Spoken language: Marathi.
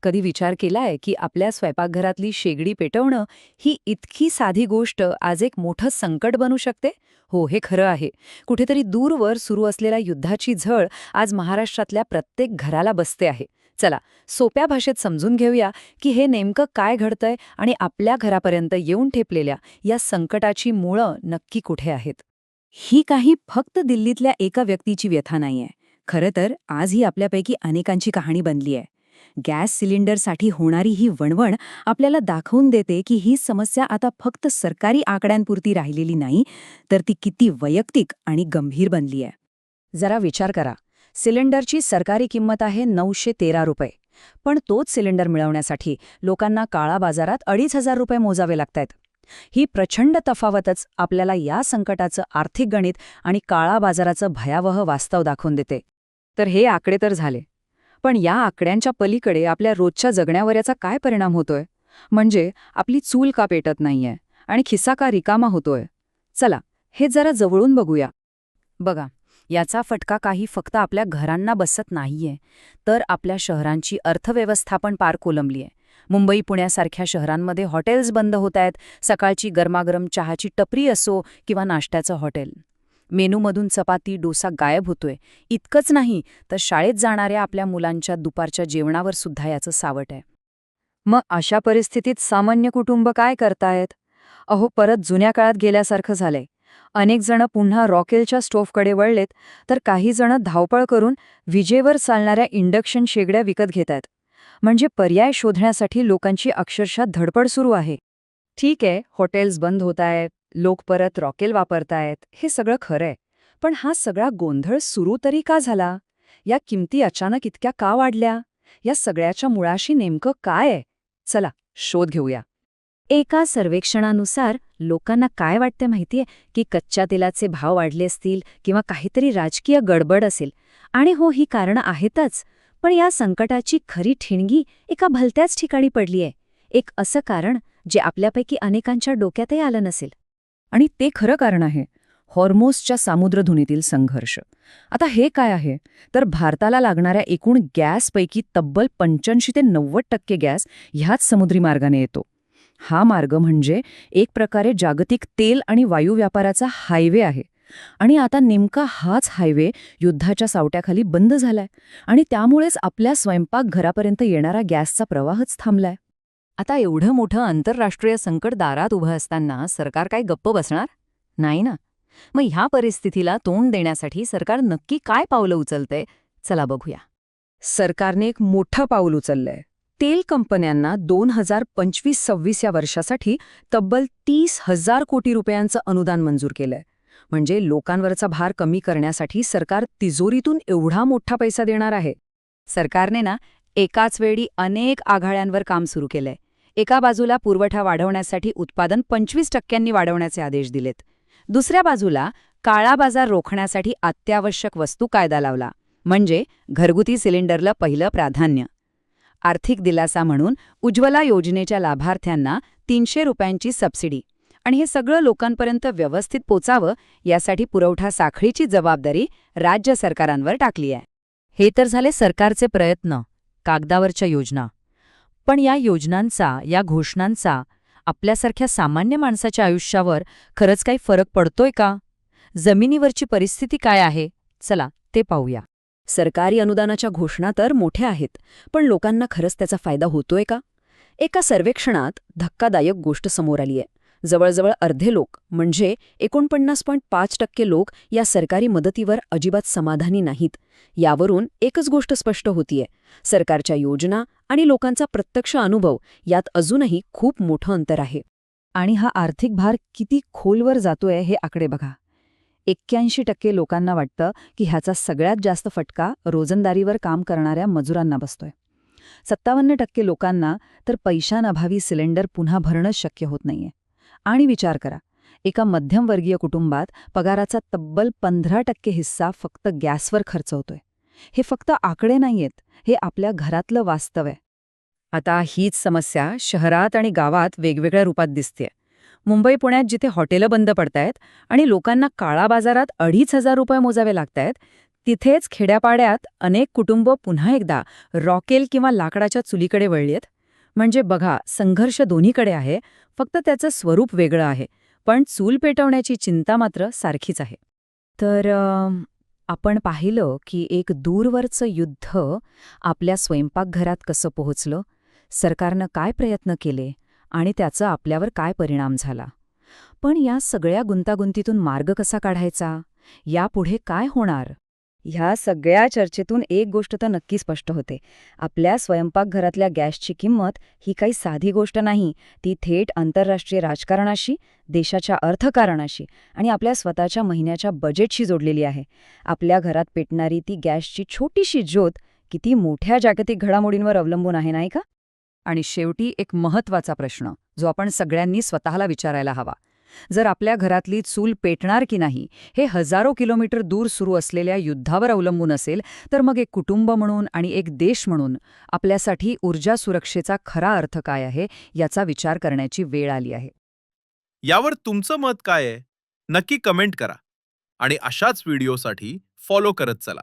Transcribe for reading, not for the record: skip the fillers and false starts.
कधी विचार केलाय की आपल्या स्वयंपाकघरातली शेगडी पेटवणं ही इतकी साधी गोष्ट आज एक मोठं संकट बनू शकते? हो, हे खरं आहे. कुठेतरी दूरवर सुरू असलेल्या युद्धाची झळ आज महाराष्ट्रातल्या प्रत्येक घराला बसते आहे. चला, सोप्या भाषेत समजून घेऊया की हे नेमकं काय घडतंय आणि आपल्या घरापर्यंत येऊन ठेपलेल्या या संकटाची मुळं नक्की कुठे आहेत. ही काही फक्त दिल्लीतल्या एका व्यक्तीची व्यथा नाहीये. खरं तर आज ही आपल्यापैकी अनेकांची कहाणी बनली आहे. गॅस सिलेंडरसाठी होणारी ही वणवण आपल्याला दाखवून देते की ही समस्या आता फक्त सरकारी आकड्यांपुरती राहिलेली नाही, तर ती किती वैयक्तिक आणि गंभीर बनली आहे. जरा विचार करा, सिलेंडरची सरकारी किंमत आहे 913 रुपये. पण तोच सिलेंडर मिळवण्यासाठी लोकांना काळा बाजारात 2500 रुपये मोजावे लागतायत. ही प्रचंड तफावतच आपल्याला या संकटाचं आर्थिक गणित आणि काळा बाजाराचं भयावह वास्तव दाखवून देते. तर हे आकडे तर झाले, पण या आकड्यांच्या पलीकडे आपल्या रोजच्या जगण्यावर याचा काय परिणाम होतोय? म्हणजे आपली चूल का पेटत नाहीये आणि खिस्सा का रिकामा होतोय? चला, हे जरा जवळून बघूया. बघा, याचा फटका काही फक्त आपल्या घरांना बसत नाहीये, तर आपल्या शहरांची अर्थव्यवस्था पण पार कोलमलीये. मुंबई, पुण्यासारख्या शहरांमध्ये हॉटेल्स बंद होत आहेत. सकाळची गरमागरम चहाची टपरी असो किंवा नाश्त्याचं हॉटेल, मेनूमधून चपाती डोसा गायब होतोय. इतकंच नाही, तर शाळेत जाणाऱ्या आपल्या मुलांच्या दुपारच्या जेवणावर सुद्धा याचं सावट आहे. मग अशा परिस्थितीत सामान्य कुटुंब काय करतायत? अहो, परत जुन्या काळात गेल्यासारखं झालंय. अनेक जण पुन्हा रॉकेलच्या स्टोव्हकडे वळलेत, तर काही जण धावपळ करून विजेवर चालणाऱ्या इंडक्शन शेगड्या विकत घेतायत. म्हणजे पर्याय शोधण्यासाठी लोकांची अक्षरशः धडपड सुरू आहे. ठीक आहे, हॉटेल्स बंद होत आहेत, लोक परत रॉकेल वापरतायत, हे सगळं खरंय. पण हा सगळा गोंधळ सुरू तरी का झाला? या किमती अचानक इतक्या का वाढल्या? या सगळ्याच्या मुळाशी नेमकं काय आहे? चला, शोध घेऊया. एका सर्वेक्षणानुसार लोकांना काय वाटते माहितीये, की कच्च्या तेलाचे भाव वाढले असतील किंवा काहीतरी राजकीय गडबड असेल. आणि हो, ही कारणं आहेतच. पण या संकटाची खरी ठिणगी एका भलत्याच ठिकाणी पडलीय. एक असं कारण जे आपल्यापैकी अनेकांच्या डोक्यातही आलं नसेल. आणि ते खरं कारण आहे हॉर्मोसच्या सामुद्रधुनीतील संघर्ष. आता हे काय आहे, तर भारताला लागणाऱ्या एकूण गॅसपैकी तब्बल 85 ते 90% गॅस ह्याच समुद्री मार्गाने येतो. हा मार्ग म्हणजे एक प्रकारे जागतिक तेल आणि वायू व्यापाराचा हायवे आहे. आणि आता नेमका हाच हायवे युद्धाच्या सावट्याखाली बंद झालाय आणि त्यामुळेच आपल्या स्वयंपाकघरापर्यंत येणारा गॅसचा प्रवाहच थांबलाय. आता एवढं मोठं आंतरराष्ट्रीय संकट दारात उभं असताना सरकार काय गप्प बसणार? नाही ना. मग ह्या परिस्थितीला तोंड देण्यासाठी सरकार नक्की काय पावलं उचलतंय? चला बघूया. सरकारने एक मोठं पाऊल उचललंय. तेल कंपन्यांना 2025-26 या वर्षासाठी तब्बल 30,000 कोटी रुपयांचं अनुदान मंजूर केलंय. म्हणजे लोकांवरचा भार कमी करण्यासाठी सरकार तिजोरीतून एवढा मोठा पैसा देणार आहे. सरकारने ना एकाच वेळी अनेक आघाड्यांवर काम सुरू केलंय. एका बाजूला पुरवठा वाढवण्यासाठी उत्पादन 25% वाढवण्याचे आदेश दिलेत. दुसऱ्या बाजूला काळा बाजार रोखण्यासाठी अत्यावश्यक वस्तू कायदा लावला. म्हणजे घरगुती सिलेंडरला पहिलं प्राधान्य. आर्थिक दिलासा म्हणून उज्ज्वला योजनेच्या लाभार्थ्यांना 300 रुपयांची सबसिडी. आणि हे सगळं लोकांपर्यंत व्यवस्थित पोचावं यासाठी पुरवठा साखळीची जबाबदारी राज्य सरकारांवर टाकली आहे. हे तर झाले सरकारचे प्रयत्न, कागदावरच्या योजना. पण या योजनांचा, या घोषणांचा आपल्यासारख्या सामान्य माणसाच्या आयुष्यावर खरंच काही फरक पडतोय का? जमिनीवरची परिस्थिती काय आहे? चला, ते पाहूया. सरकारी अनुदानाच्या घोषणा तर मोठ्या आहेत, पण लोकांना खरंच त्याचा फायदा होतोय का? एका सर्वेक्षणात धक्कादायक गोष्ट समोर आली आहे. जवळजवळ अर्धे लोक, म्हणजे 49.5% लोक या सरकारी मदतीवर अजिबात समाधानी नाहीत. यावरून एकच गोष्ट स्पष्ट होतीये, सरकारच्या योजना आणि लोकांचा प्रत्यक्ष अनुभव यात अजूनही खूप मोठं अंतर आहे. आणि हा आर्थिक भार किती खोलवर जातोय हे आकडे बघा. 81% लोकांना वाटतं की ह्याचा सगळ्यात जास्त फटका रोजंदारीवर काम करणाऱ्या मजुरांना बसतोय. 57% लोकांना तर पैशांअभावी सिलेंडर पुन्हा भरणंच शक्य होत नाहीये. आणि विचार करा, एका मध्यमवर्गीय कुटुंबात पगाराचा तब्बल 15% हिस्सा फक्त गॅसवर खर्च होतोय. हे फक्त आकडे नाहीयेत, हे आपल्या घरातलं वास्तव आहे. आता हीच समस्या शहरात आणि गावात वेगवेगळ्या रूपात दिसतेय. मुंबई, पुण्यात जिथे हॉटेलं बंद पडतायत आणि लोकांना काळा बाजारात 2500 रुपये मोजावे लागतायत, तिथेच खेड्यापाड्यात अनेक कुटुंब पुन्हा एकदा रॉकेल किंवा लाकडाच्या चुलीकडे वळलीत. म्हणजे बघा, संघर्ष दोन्हीकडे आहे, फक्त त्याचं स्वरूप वेगळं आहे. पण चूल पेटवण्याची चिंता मात्र सारखीच आहे. तर आपण पाहिलं की एक दूरवरचं युद्ध आपल्या स्वयंपाकघरात कसं पोहोचलं, सरकारनं काय प्रयत्न केले आणि त्याचा आपल्यावर काय परिणाम झाला. पण या सगळ्या गुंतागुंतीतून मार्ग कसा काढायचा, यापुढे काय होणार? ह्या सगळ्या चर्चेतून एक गोष्ट तर नक्की स्पष्ट होते. आपल्या स्वयंपाकघरातल्या गॅसची किंमत ही काही साधी गोष्ट नाही. ती थेट आंतरराष्ट्रीय राजकारणाशी, देशाच्या अर्थकारणाशी आणि आपल्या स्वतःच्या महिन्याच्या बजेटशी जोडलेली आहे. आपल्या घरात पेटणारी ती गॅसची छोटीशी ज्योत किती मोठ्या जागतिक घडामोडींवर अवलंबून आहे, नाही का? आणि शेवटी एक महत्त्वाचा प्रश्न, जो आपण सगळ्यांनी स्वतःला विचारायला हवा. जर आपल्या घरातली चूल पेटणार की नाही हे हजारो किलोमीटर दूर सुरू असलेल्या युद्धावर अवलंबून असेल, तर मग एक कुटुंब म्हणून आणि एक देश म्हणून आपल्यासाठी ऊर्जा सुरक्षेचा खरा अर्थ काय आहे, याचा विचार करण्याची वेळ आली आहे. यावर तुमचं मत काय आहे? नक्की कमेंट करा आणि अशाच व्हिडिओसाठी फॉलो करत चला.